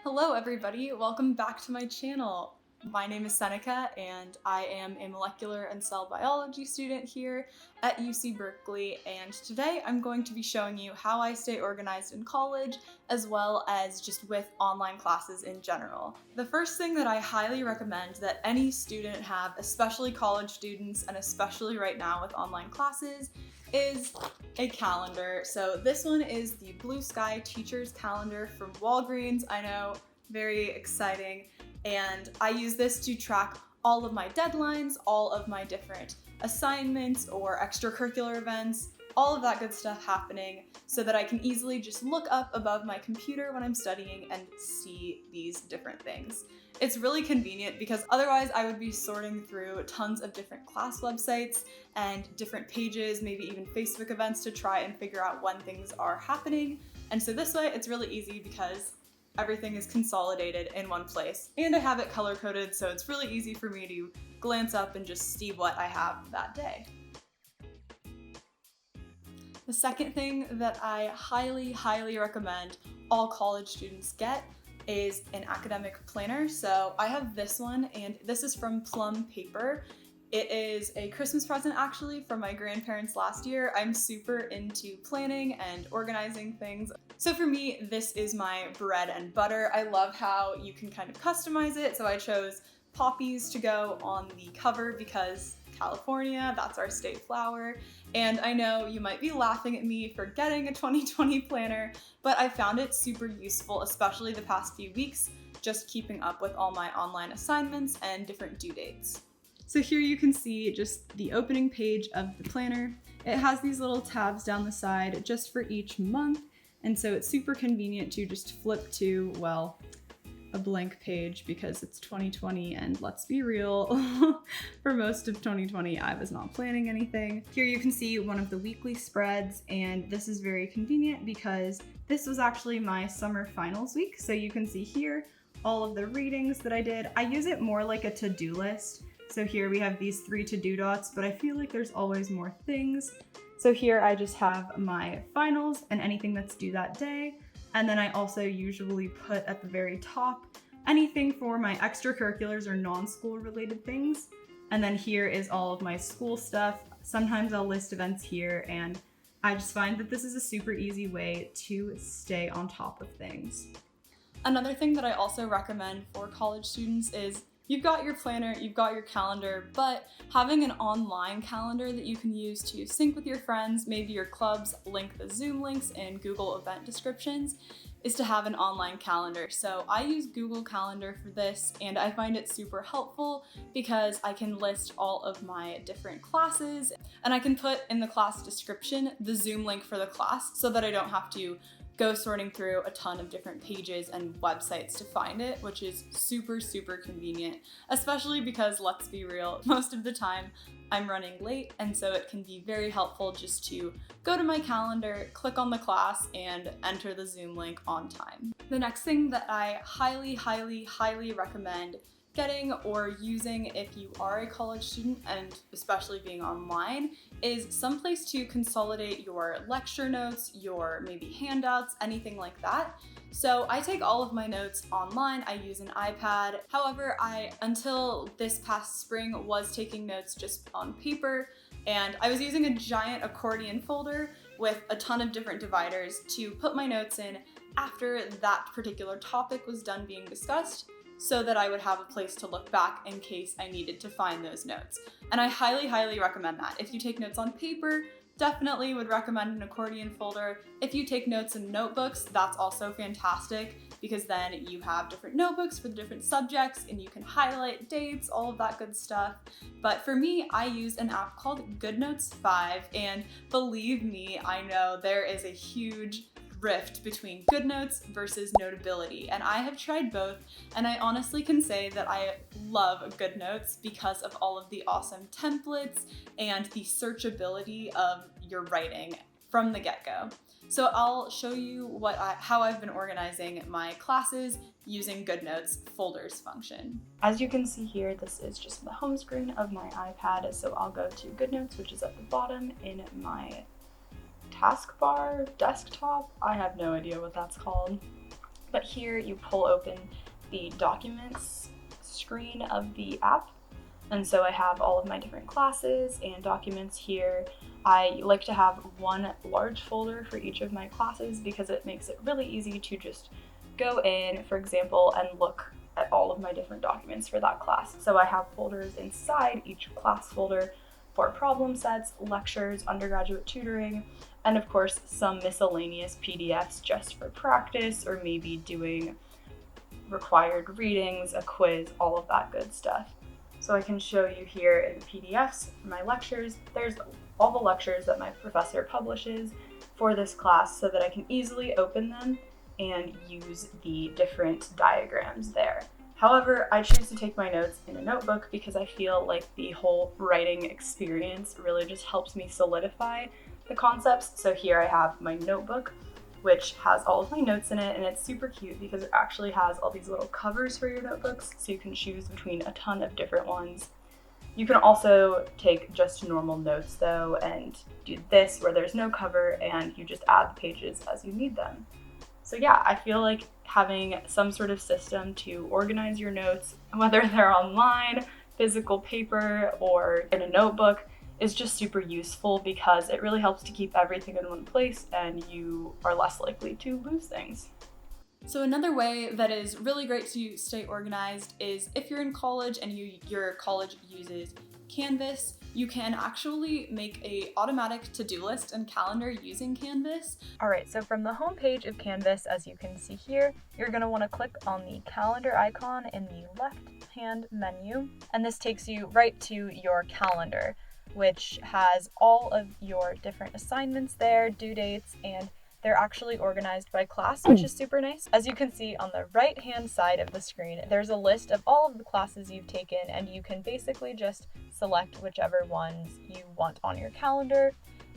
Hello everybody, welcome back to my channel. My name is Seneca and I am a molecular and cell biology student here at UC Berkeley, and today I'm going to be showing you how I stay organized in college as well as just with online classes in general. The first thing that I highly recommend that any student have, especially college students and especially right now with online classes, is a calendar. So this one is the Blue Sky Teacher's Calendar from Walgreens. I know, very exciting. And I use this to track all of my deadlines, all of my different assignments or extracurricular events, all of that good stuff happening so that I can easily just look up above my computer when I'm studying and see these different things. It's really convenient because otherwise I would be sorting through tons of different class websites and different pages, maybe even Facebook events to try and figure out when things are happening. And so this way it's really easy because everything is consolidated in one place, and I have it color-coded, so it's really easy for me to glance up and just see what I have that day. The second thing that I highly recommend all college students get is an academic planner. So I have this one, and this is from Plum Paper. It is a Christmas present actually from my grandparents last year. I'm super into planning and organizing things. So for me, this is my bread and butter. I love how you can kind of customize it. So I chose poppies to go on the cover because California, that's our state flower. And I know you might be laughing at me for getting a 2020 planner, but I found it super useful, especially the past few weeks, just keeping up with all my online assignments and different due dates. So here you can see just the opening page of the planner. It has these little tabs down the side just for each month. And so it's super convenient to just flip to, well, a blank page because it's 2020 and let's be real, for most of 2020 I was not planning anything. Here you can see one of the weekly spreads, and this is very convenient because this was actually my summer finals week. So you can see here all of the readings that I did. I use it more like a to-do list. So here we have these 3 to-do dots, but I feel like there's always more things. So here I just have my finals and anything that's due that day. And then I also usually put at the very top anything for my extracurriculars or non-school related things. And then here is all of my school stuff. Sometimes I'll list events here, and I just find that this is a super easy way to stay on top of things. Another thing that I also recommend for college students is you've got your planner, you've got your calendar, but having an online calendar that you can use to sync with your friends, maybe your clubs, link the Zoom links in Google event descriptions, is to have an online calendar. So I use Google Calendar for this, and I find it super helpful because I can list all of my different classes, and I can put in the class description the Zoom link for the class so that I don't have to go sorting through a ton of different pages and websites to find it, which is super convenient, especially because, let's be real, most of the time I'm running late, and so it can be very helpful just to go to my calendar, click on the class, and enter the Zoom link on time. The next thing that I highly recommend getting or using if you are a college student, and especially being online, is someplace to consolidate your lecture notes, your maybe handouts, anything like that. So I take all of my notes online. I use an iPad. However, I, until this past spring, was taking notes just on paper, and I was using a giant accordion folder with a ton of different dividers to put my notes in after that particular topic was done being discussed, so that I would have a place to look back in case I needed to find those notes. And I highly recommend that. If you take notes on paper, definitely would recommend an accordion folder. If you take notes in notebooks, that's also fantastic because then you have different notebooks for the different subjects and you can highlight dates, all of that good stuff. But for me, I use an app called GoodNotes 5, and believe me, I know there is a huge rift between GoodNotes versus Notability, and I have tried both, and I honestly can say that I love GoodNotes because of all of the awesome templates and the searchability of your writing from the get-go. So I'll show you how I've been organizing my classes using GoodNotes folders function. As you can see here, this is just the home screen of my iPad, so I'll go to GoodNotes, which is at the bottom in my taskbar, desktop, I have no idea what that's called. But here you pull open the documents screen of the app. And so I have all of my different classes and documents here. I like to have one large folder for each of my classes because it makes it really easy to just go in, for example, and look at all of my different documents for that class. So I have folders inside each class folder for problem sets, lectures, undergraduate tutoring, and of course some miscellaneous PDFs just for practice or maybe doing required readings, a quiz, all of that good stuff. So I can show you here in the PDFs for my lectures. There's all the lectures that my professor publishes for this class so that I can easily open them and use the different diagrams there. However, I choose to take my notes in a notebook because I feel like the whole writing experience really just helps me solidify the concepts. So here I have my notebook, which has all of my notes in it, and it's super cute because it actually has all these little covers for your notebooks, so you can choose between a ton of different ones. You can also take just normal notes though and do this where there's no cover and you just add the pages as you need them. So yeah, I feel like having some sort of system to organize your notes, whether they're online, physical paper, or in a notebook, is just super useful because it really helps to keep everything in one place and you are less likely to lose things. So another way that is really great to stay organized is if you're in college and your college uses Canvas, you can actually make a automatic to-do list and calendar using Canvas. All right, so from the home page of Canvas, as you can see here, you're going to want to click on the calendar icon in the left-hand menu, and this takes you right to your calendar, which has all of your different assignments there, due dates, and they're actually organized by class, which is super nice. As you can see on the right-hand side of the screen, there's a list of all of the classes you've taken, and you can basically just select whichever ones you want on your calendar.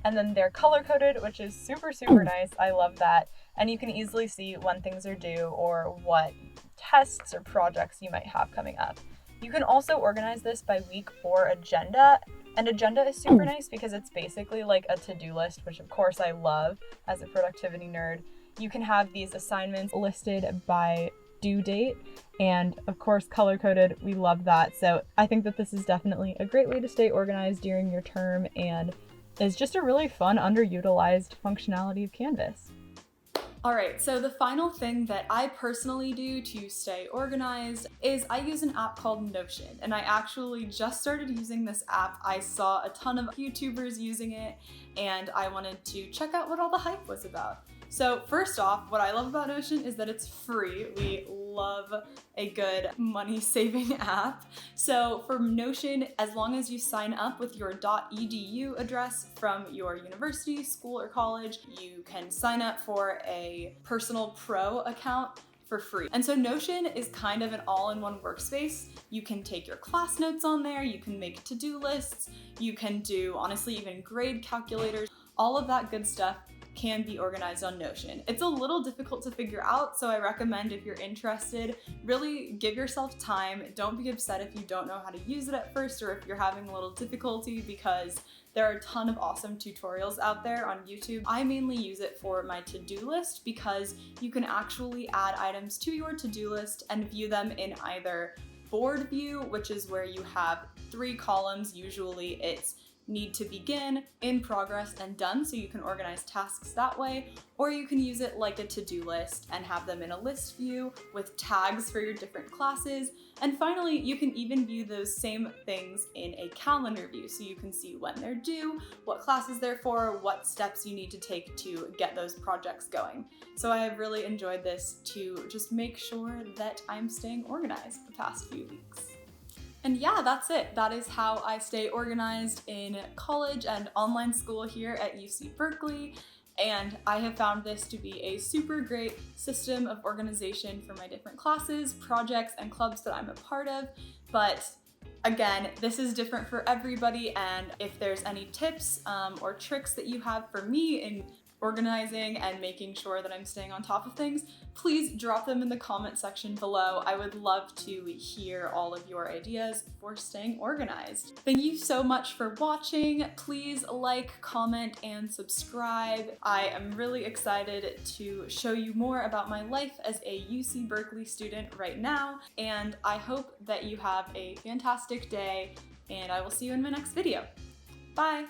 And then they're color-coded, which is super, super nice. I love that. And you can easily see when things are due or what tests or projects you might have coming up. You can also organize this by week or agenda. And agenda is super nice because it's basically like a to-do list, which of course I love as a productivity nerd. You can have these assignments listed by due date and of course color-coded. We love that. So I think that this is definitely a great way to stay organized during your term and is just a really fun underutilized functionality of Canvas. All right, so the final thing that I personally do to stay organized is I use an app called Notion, and I actually just started using this app. I saw a ton of YouTubers using it, and I wanted to check out what all the hype was about. So first off, what I love about Notion is that it's free. We love a good money-saving app. So for Notion, as long as you sign up with your .edu address from your university, school, or college, you can sign up for a personal pro account for free. And so Notion is kind of an all-in-one workspace. You can take your class notes on there, you can make to-do lists, you can do, honestly, even grade calculators, all of that good stuff can be organized on Notion. It's a little difficult to figure out, so I recommend if you're interested, really give yourself time. Don't be upset if you don't know how to use it at first or if you're having a little difficulty because there are a ton of awesome tutorials out there on YouTube. I mainly use it for my to-do list because you can actually add items to your to-do list and view them in either board view, which is where you have 3 columns. Usually it's need to begin, in progress, and done, so you can organize tasks that way, or you can use it like a to-do list and have them in a list view with tags for your different classes. And finally, you can even view those same things in a calendar view, so you can see when they're due, what classes they're for, what steps you need to take to get those projects going. So I have really enjoyed this to just make sure that I'm staying organized the past few weeks. And yeah, that's it. That is how I stay organized in college and online school here at UC Berkeley. And I have found this to be a super great system of organization for my different classes, projects, and clubs that I'm a part of. But again, this is different for everybody. And if there's any tips or tricks that you have for me in organizing and making sure that I'm staying on top of things, please drop them in the comment section below. I would love to hear all of your ideas for staying organized. Thank you so much for watching. Please like, comment, and subscribe. I am really excited to show you more about my life as a UC Berkeley student right now, and I hope that you have a fantastic day, and I will see you in my next video. Bye!